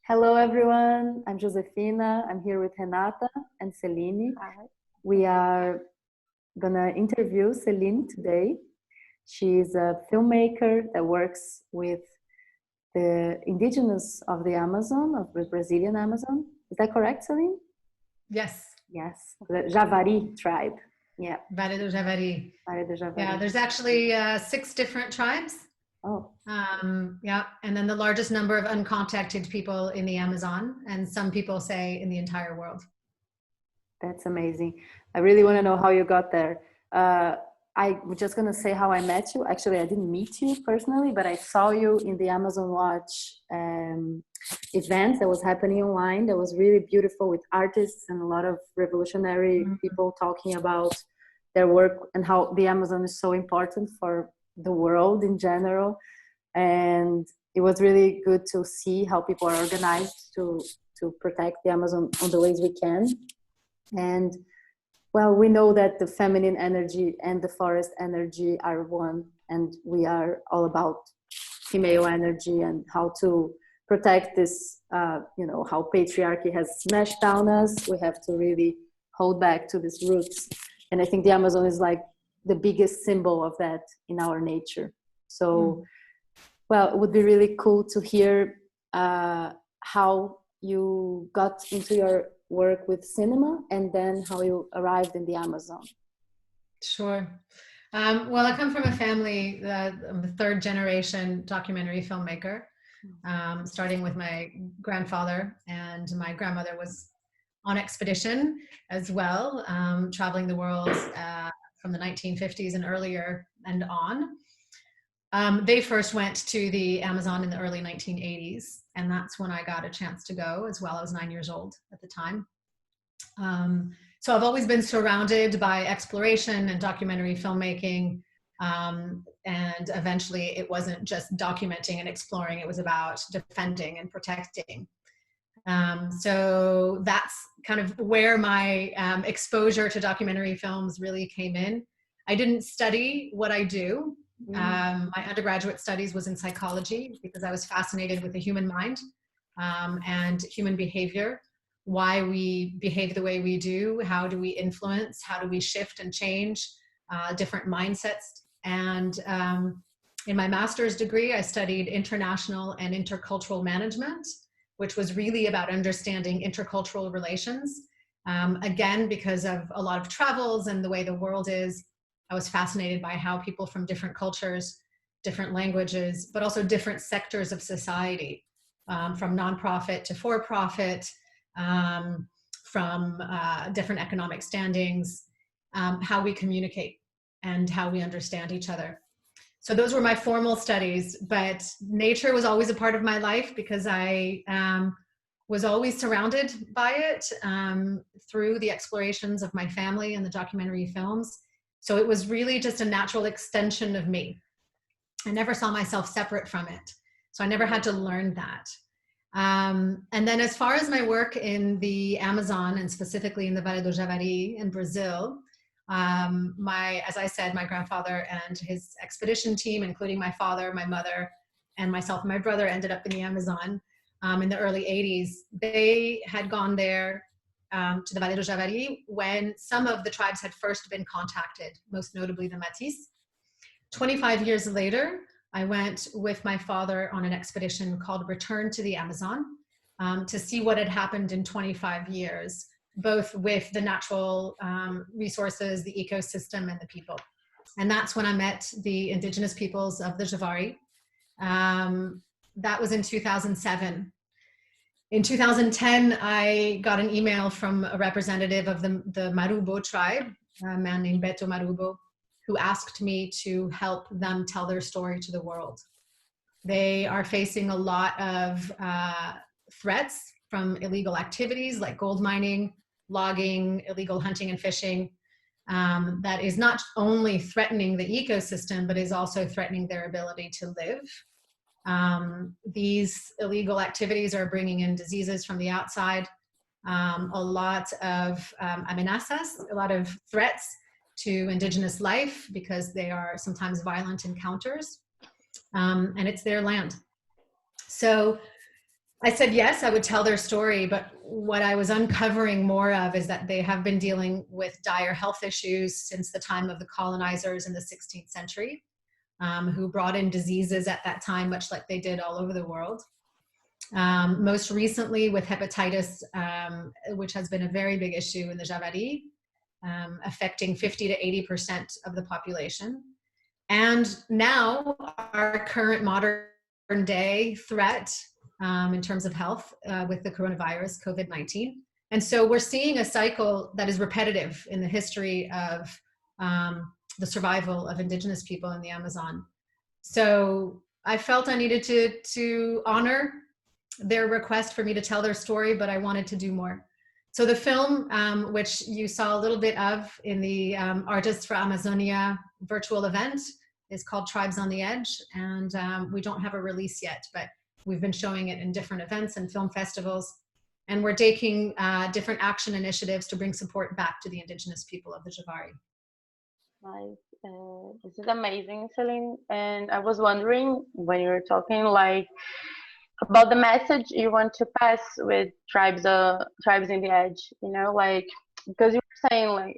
Hello, everyone. I'm Josefina. I'm here with Renata and Celine. Hi. We are gonna interview Celine today. She's a filmmaker that works with the indigenous of the Amazon, of the Brazilian Amazon. Is that correct, Celine? Yes. Yes, the Javari tribe. Yeah. Vale do Javari. Vale do Javari. Yeah, there's actually 6 different tribes. Oh. Yeah, and then the largest number of uncontacted people in the Amazon, and some people say in the entire world. That's amazing. I really want to know how you got there. I was just going to say how I met you. Actually, I didn't meet you personally, but I saw you in the Amazon Watch event that was happening online. That was really beautiful, with artists and a lot of revolutionary people talking about their work and how the Amazon is so important for the world in general. And it was really good to see how people are organized to protect the Amazon on the ways we can. And well, we know that the feminine energy and the forest energy are one, and we are all about female energy and how to protect this, how patriarchy has smashed down us. We have to really hold back to these roots. And I think the Amazon is like the biggest symbol of that in our nature. So, well, it would be really cool to hear how you got into your work with cinema and then how you arrived in the Amazon. Sure. Well, I come from a family, I'm a 3rd generation documentary filmmaker, starting with my grandfather, and my grandmother was on expedition as well, traveling the world from the 1950s and earlier and on. They first went to the Amazon in the early 1980s, and that's when I got a chance to go as well. I was 9 years old at the time. So I've always been surrounded by exploration and documentary filmmaking, and eventually it wasn't just documenting and exploring, it was about defending and protecting. So that's kind of where my exposure to documentary films really came in. I didn't study what I do. My undergraduate studies was in psychology because I was fascinated with the human mind and human behavior, why we behave the way we do, how do we influence, how do we shift and change different mindsets. And in my master's degree, I studied international and intercultural management, which was really about understanding intercultural relations. Again, because of a lot of travels and the way the world is, I was fascinated by how people from different cultures, different languages, but also different sectors of society, from nonprofit to for-profit, from different economic standings, how we communicate and how we understand each other. So those were my formal studies, but nature was always a part of my life because I was always surrounded by it through the explorations of my family and the documentary films. So it was really just a natural extension of me. I never saw myself separate from it. So I never had to learn that. And then as far as my work in the Amazon, and specifically in the Vale do Javari in Brazil, as I said, my grandfather and his expedition team, including my father, my mother, and myself and my brother, ended up in the Amazon in the early 80s. They had gone there to the Vale do Javari when some of the tribes had first been contacted, most notably the Métis. 25 years later, I went with my father on an expedition called Return to the Amazon to see what had happened in 25 years, both with the natural resources, the ecosystem, and the people. And that's when I met the indigenous peoples of the Javari. That was in 2007. In 2010, I got an email from a representative of the Marubo tribe, a man named Beto Marubo, who asked me to help them tell their story to the world. They are facing a lot of threats from illegal activities like gold mining, logging, illegal hunting and fishing, that is not only threatening the ecosystem, but is also threatening their ability to live. These illegal activities are bringing in diseases from the outside, a lot of amenazas, a lot of threats to indigenous life because they are sometimes violent encounters, and it's their land. So I said yes, I would tell their story, but what I was uncovering more of is that they have been dealing with dire health issues since the time of the colonizers in the 16th century, who brought in diseases at that time, much like they did all over the world. Most recently with hepatitis, which has been a very big issue in the Javari, affecting 50 to 80% of the population. And now our current modern day threat in terms of health with the coronavirus, COVID-19. And so we're seeing a cycle that is repetitive in the history of the survival of indigenous people in the Amazon. So I felt I needed to honor their request for me to tell their story, but I wanted to do more. So the film, which you saw a little bit of in the Artists for Amazonia virtual event, is called Tribes on the Edge. And we don't have a release yet, but we've been showing it in different events and film festivals. And we're taking different action initiatives to bring support back to the indigenous people of the Javari. Nice. This is amazing, Celine. And I was wondering, when you were talking like about the message you want to pass with tribes in the edge, you know, like, because you were saying like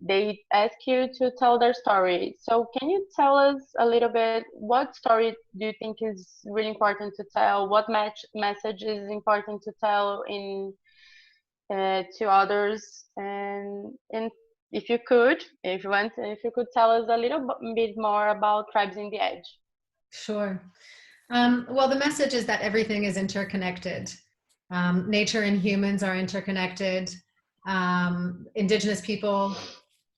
they ask you to tell their story. So can you tell us a little bit, what story do you think is really important to tell? What message is important to tell in to others? And if you could tell us a little bit more about tribes in the edge. Sure. Well, the message is that everything is interconnected. Nature and humans are interconnected. Indigenous people,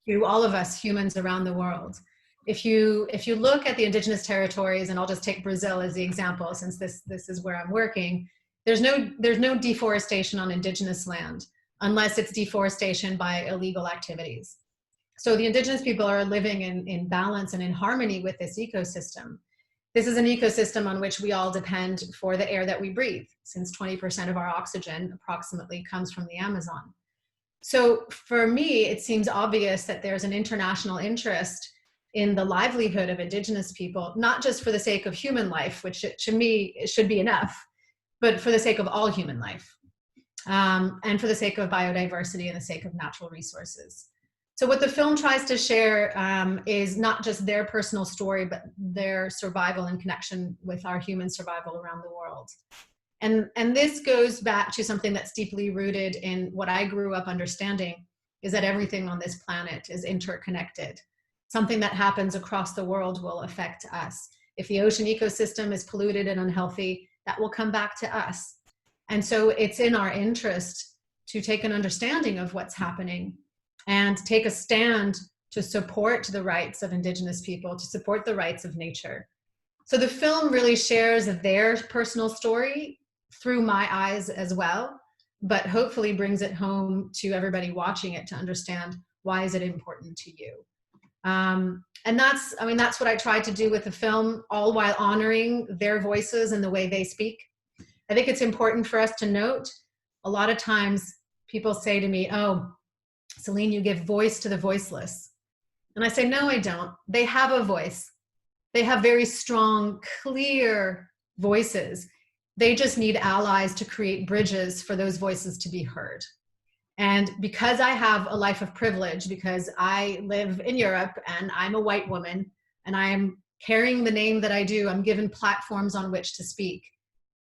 to all of us humans around the world. If you look at the indigenous territories, and I'll just take Brazil as the example, since this is where I'm working, there's no deforestation on indigenous land unless it's deforestation by illegal activities. So the indigenous people are living in balance and in harmony with this ecosystem. This is an ecosystem on which we all depend for the air that we breathe, since 20% of our oxygen approximately comes from the Amazon. So for me, it seems obvious that there's an international interest in the livelihood of indigenous people, not just for the sake of human life, which to me it should be enough, but for the sake of all human life, and for the sake of biodiversity and the sake of natural resources. So what the film tries to share is not just their personal story, but their survival in connection with our human survival around the world. And this goes back to something that's deeply rooted in what I grew up understanding, is that everything on this planet is interconnected. Something that happens across the world will affect us. If the ocean ecosystem is polluted and unhealthy, that will come back to us. And so it's in our interest to take an understanding of what's happening and take a stand to support the rights of indigenous people, to support the rights of nature. So the film really shares their personal story through my eyes as well, but hopefully brings it home to everybody watching it to understand, why is it important to you? And that's what I tried to do with the film, all while honoring their voices and the way they speak. I think it's important for us to note, a lot of times people say to me, oh, Celine, you give voice to the voiceless. And I say, no, I don't. They have a voice. They have very strong, clear voices. They just need allies to create bridges for those voices to be heard. And because I have a life of privilege, because I live in Europe and I'm a white woman and I'm carrying the name that I do, I'm given platforms on which to speak.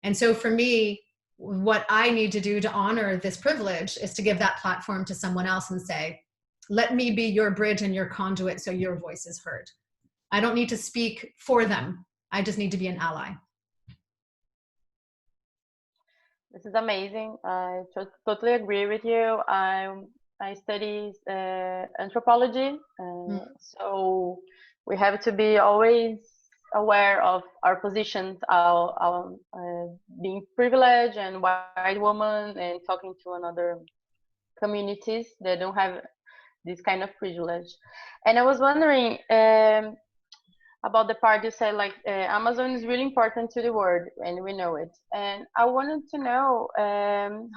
And so for me, what I need to do to honor this privilege is to give that platform to someone else and say, let me be your bridge and your conduit so your voice is heard. I don't need to speak for them. I just need to be an ally. This is amazing. I totally agree with you. I study anthropology, so we have to be always aware of our positions, our being privileged and white woman, and talking to another communities that don't have this kind of privilege. And I was wondering about the part you said, like Amazon is really important to the world, and we know it. And I wanted to know,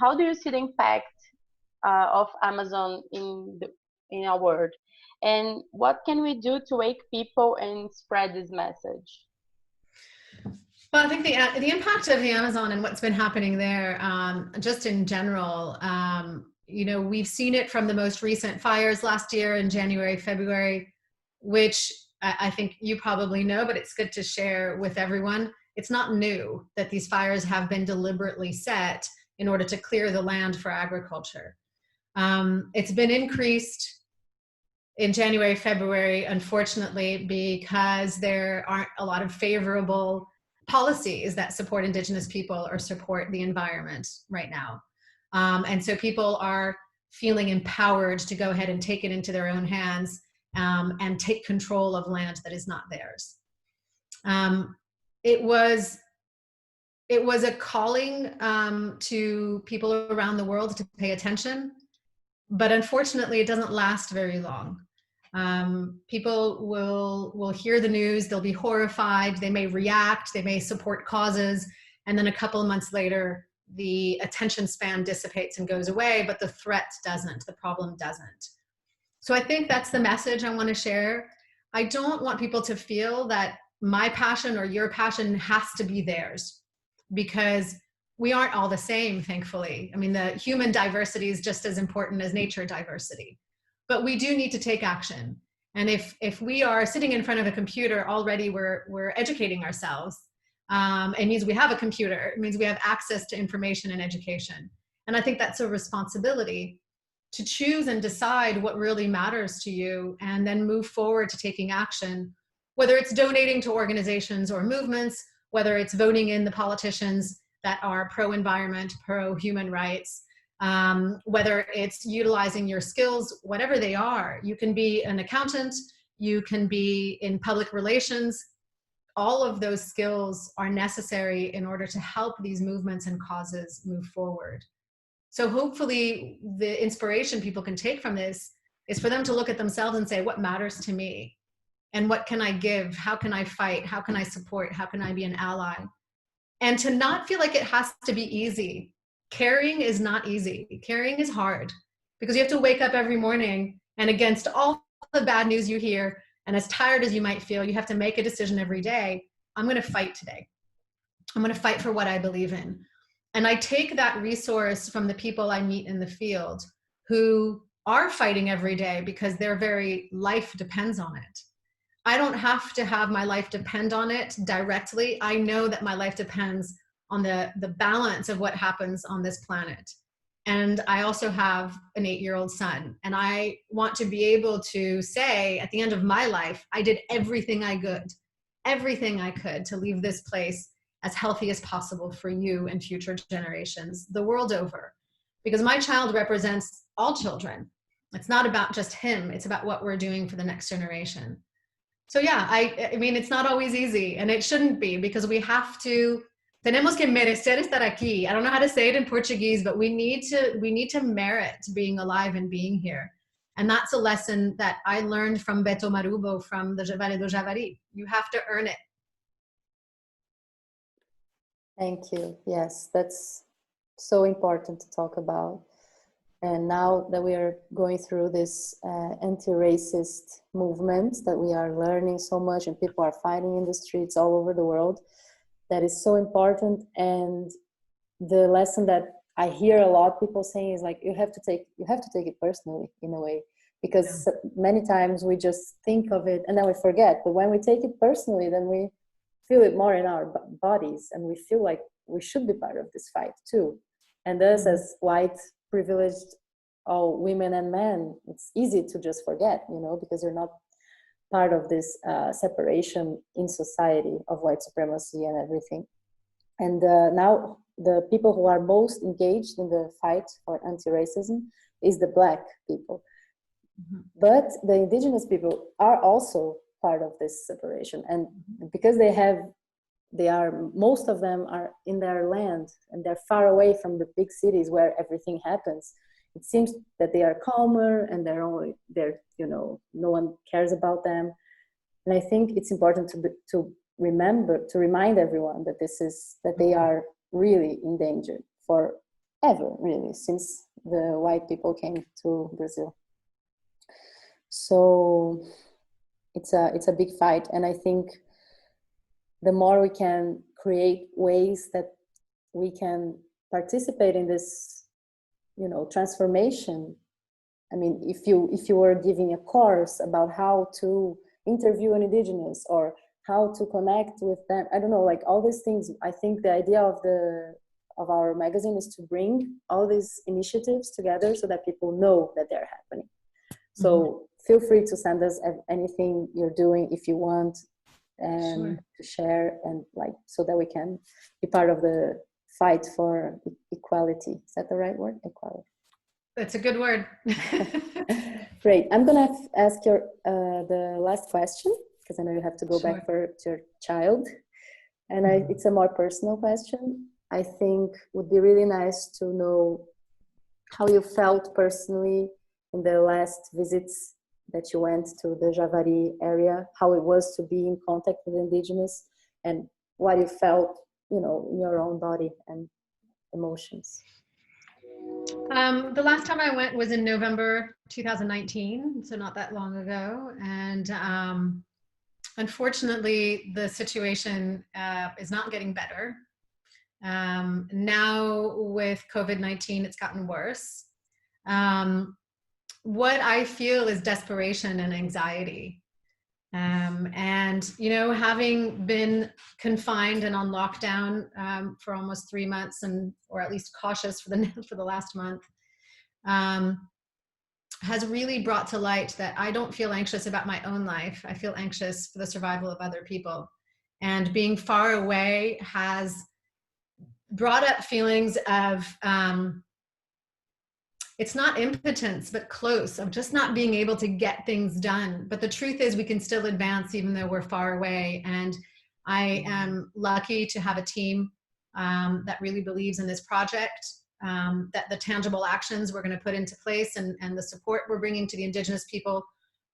how do you see the impact of Amazon in our world? And what can we do to wake people and spread this message? Well, I think the impact of the Amazon and what's been happening there, just in general, you know, we've seen it from the most recent fires last year in January, February, which I think you probably know, but it's good to share with everyone. It's not new that these fires have been deliberately set in order to clear the land for agriculture. It's been increased in January, February, unfortunately, because there aren't a lot of favorable policies that support Indigenous people or support the environment right now. And so people are feeling empowered to go ahead and take it into their own hands and take control of land that is not theirs. It was a calling to people around the world to pay attention, but unfortunately it doesn't last very long. People will hear the news, they'll be horrified, they may react, they may support causes, and then a couple of months later, the attention span dissipates and goes away, but the threat doesn't, the problem doesn't. So I think that's the message I want to share. I don't want people to feel that my passion or your passion has to be theirs, because we aren't all the same, thankfully. I mean, the human diversity is just as important as nature diversity. But we do need to take action. And if we are sitting in front of a computer already, we're educating ourselves. It means we have a computer. It means we have access to information and education. And I think that's a responsibility to choose and decide what really matters to you and then move forward to taking action, whether it's donating to organizations or movements, whether it's voting in the politicians that are pro-environment, pro-human rights, whether it's utilizing your skills, whatever they are. You can be an accountant, you can be in public relations. All of those skills are necessary in order to help these movements and causes move forward. So hopefully the inspiration people can take from this is for them to look at themselves and say, what matters to me? And what can I give? How can I fight? How can I support? How can I be an ally? And to not feel like it has to be easy. Caring is not easy. Caring is hard because you have to wake up every morning and against all the bad news you hear, and as tired as you might feel, you have to make a decision every day. I'm going to fight today. I'm going to fight for what I believe in. And I take that resource from the people I meet in the field who are fighting every day because their very life depends on it. I don't have to have my life depend on it directly. I know that my life depends on the balance of what happens on this planet. And I also have an 8-year-old son. And I want to be able to say at the end of my life, I did everything I could to leave this place as healthy as possible for you and future generations the world over. Because my child represents all children. It's not about just him. It's about what we're doing for the next generation. So yeah, I mean, it's not always easy, and it shouldn't be, because we have to, tenemos que merecer estar aquí. I don't know how to say it in Portuguese, but we need to merit being alive and being here. And that's a lesson that I learned from Beto Marubo from the Vale do Javari. You have to earn it. Thank you. Yes, that's so important to talk about. And now that we are going through this anti-racist movement that we are learning so much, and people are fighting in the streets all over the world, that is so important. And the lesson that I hear a lot people saying is like, you have to take it personally in a way, because many times we just think of it and then we forget. But when we take it personally, then we feel it more in our bodies, and we feel like we should be part of this fight too. And thus, as white privileged all women and men, it's easy to just forget, because you're not part of this separation in society of white supremacy and everything. And now the people who are most engaged in the fight for anti-racism is the Black people. Mm-hmm. But the indigenous people are also part of this separation, and because most of them are in their land and they're far away from the big cities where everything happens. It seems that they are calmer and no one cares about them. And I think it's important to remind everyone that they are really endangered forever, really, since the white people came to Brazil. So it's a big fight, and I think the more we can create ways that we can participate in this, you know, transformation. I mean, if you were giving a course about how to interview an indigenous or how to connect with them, I don't know, like all these things. I think the idea of our magazine is to bring all these initiatives together so that people know that they're happening. So feel free to send us anything you're doing if you want, and to share, and like, so that we can be part of the fight for equality. Is that the right word? Equality. That's a good word. Great. I'm gonna ask the last question, because I know you have to go back to your child, and it's a more personal question. I think would be really nice to know how you felt personally in the last visits that you went to the Javari area, how it was to be in contact with indigenous, and what you felt, you know, in your own body and emotions. The last time I went was in November 2019, so not that long ago. And unfortunately, the situation is not getting better. Now with COVID-19, it's gotten worse. What I feel is desperation and anxiety. And, you know, having been confined and on lockdown for almost 3 months, or at least cautious for the last month, has really brought to light that I don't feel anxious about my own life. I feel anxious for the survival of other people. And being far away has brought up feelings of, it's not impotence, but close, of just not being able to get things done. But the truth is we can still advance even though we're far away. And I am lucky to have a team that really believes in this project, that the tangible actions we're going to put into place and the support we're bringing to the indigenous people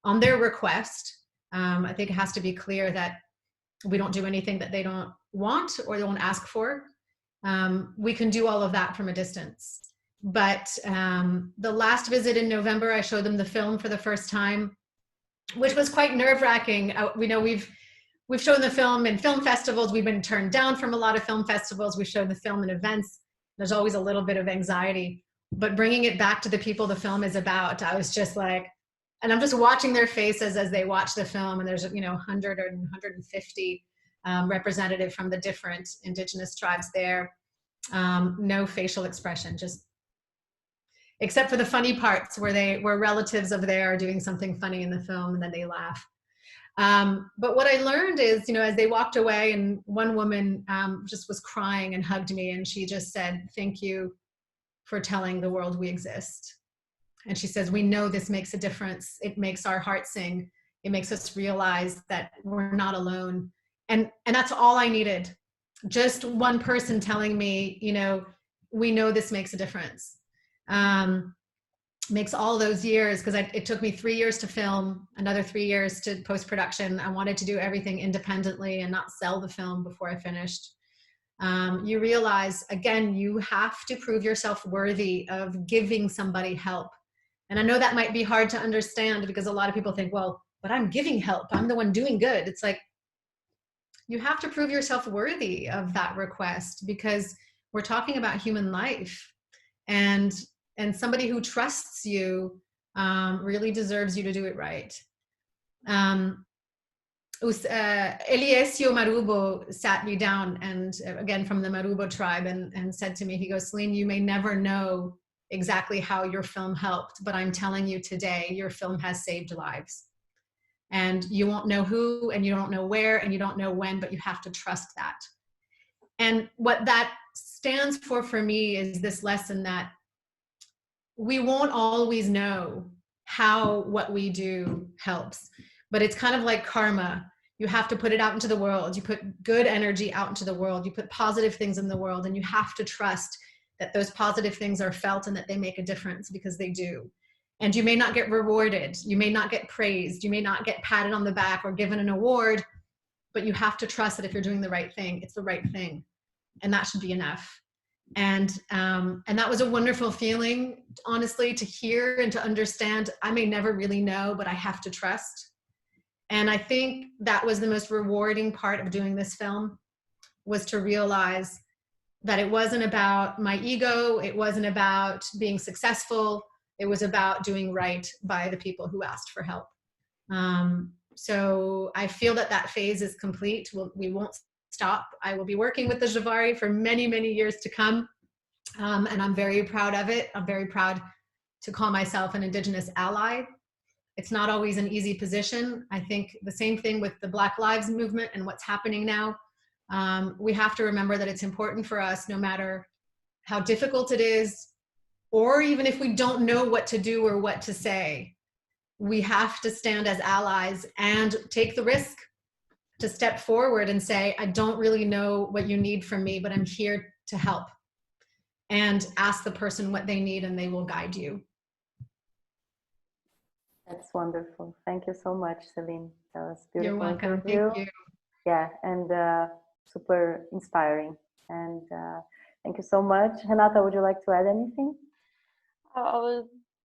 on their request. I think it has to be clear that we don't do anything that they don't want or they won't ask for. We can do all of that from a distance. But the last visit in November, I showed them the film for the first time, which was quite nerve-wracking. We know we've shown the film in film festivals. We've been turned down from a lot of film festivals. We showed the film in events. There's always a little bit of anxiety, but bringing it back to the people the film is about, I was just like, and I'm just watching their faces as they watch the film. And there's, you know, 100 or 150 representative from the different indigenous tribes there. No facial expression, just except for the funny parts where relatives of theirs are doing something funny in the film and then they laugh. But what I learned is, you know, as they walked away, and one woman just was crying and hugged me, and she just said, "Thank you for telling the world we exist." And she says, "We know this makes a difference. It makes our hearts sing. It makes us realize that we're not alone." And that's all I needed. Just one person telling me, you know, we know this makes a difference. Makes all those years, because it took me 3 years to film, another 3 years to post-production. I wanted to do everything independently and not sell the film before I finished. You realize, again, you have to prove yourself worthy of giving somebody help. And I know that might be hard to understand, because a lot of people think, well, but I'm giving help. I'm the one doing good. It's like, you have to prove yourself worthy of that request, because we're talking about human life. And somebody who trusts you really deserves you to do it right. Eliesio Marubo sat me down, and again from the Marubo tribe, and said to me, he goes, "Celine, you may never know exactly how your film helped, but I'm telling you today, your film has saved lives. And you won't know who, and you don't know where, and you don't know when, but you have to trust that." And what that stands for me is this lesson that we won't always know how what we do helps, but it's kind of like karma. You have to put it out into the world. You put good energy out into the world. You put positive things in the world, and you have to trust that those positive things are felt and that they make a difference, because they do. And you may not get rewarded. You may not get praised. You may not get patted on the back or given an award, but you have to trust that if you're doing the right thing, it's the right thing. And that should be enough. And that was a wonderful feeling, honestly, to hear and to understand. I may never really know, but I have to trust. And I think that was the most rewarding part of doing this film, was to realize that it wasn't about my ego, it wasn't about being successful, it was about doing right by the people who asked for help. So I feel that that phase is complete. We won't stop. I will be working with the Javari for many, many years to come. And I'm very proud of it. I'm very proud to call myself an Indigenous ally. It's not always an easy position. I think the same thing with the Black Lives Movement and what's happening now. We have to remember that it's important for us, no matter how difficult it is, or even if we don't know what to do or what to say, we have to stand as allies and take the risk to step forward and say, I don't really know what you need from me, but I'm here to help. And ask the person what they need and they will guide you. That's wonderful. Thank you so much, Celine. That was beautiful. You're welcome. Interview. Thank you. Yeah, and super inspiring. And thank you so much. Renata, would you like to add anything?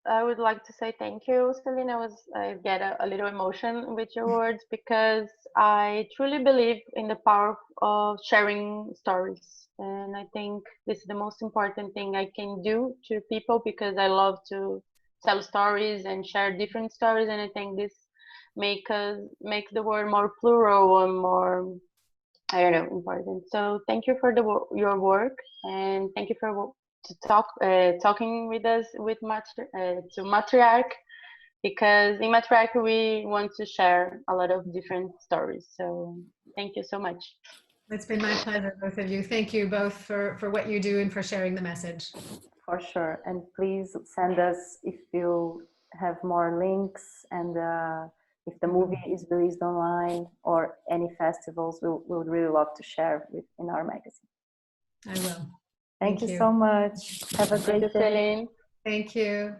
I would like to say thank you, Celine. I get a little emotion with your words, because I truly believe in the power of sharing stories. And I think this is the most important thing I can do to people, because I love to tell stories and share different stories. And I think this makes the world more plural and more, I don't know, important. So thank you for your work, and thank you for talking with us to Matriarch, because in Matriarch we want to share a lot of different stories. So thank you so much. It's been my pleasure, both of you. Thank you both for what you do and for sharing the message. For sure. And please send us if you have more links, and if the movie is released online or any festivals, we would really love to share in our magazine. I will. Thank you so much. Have a great day. Celine. Thank you.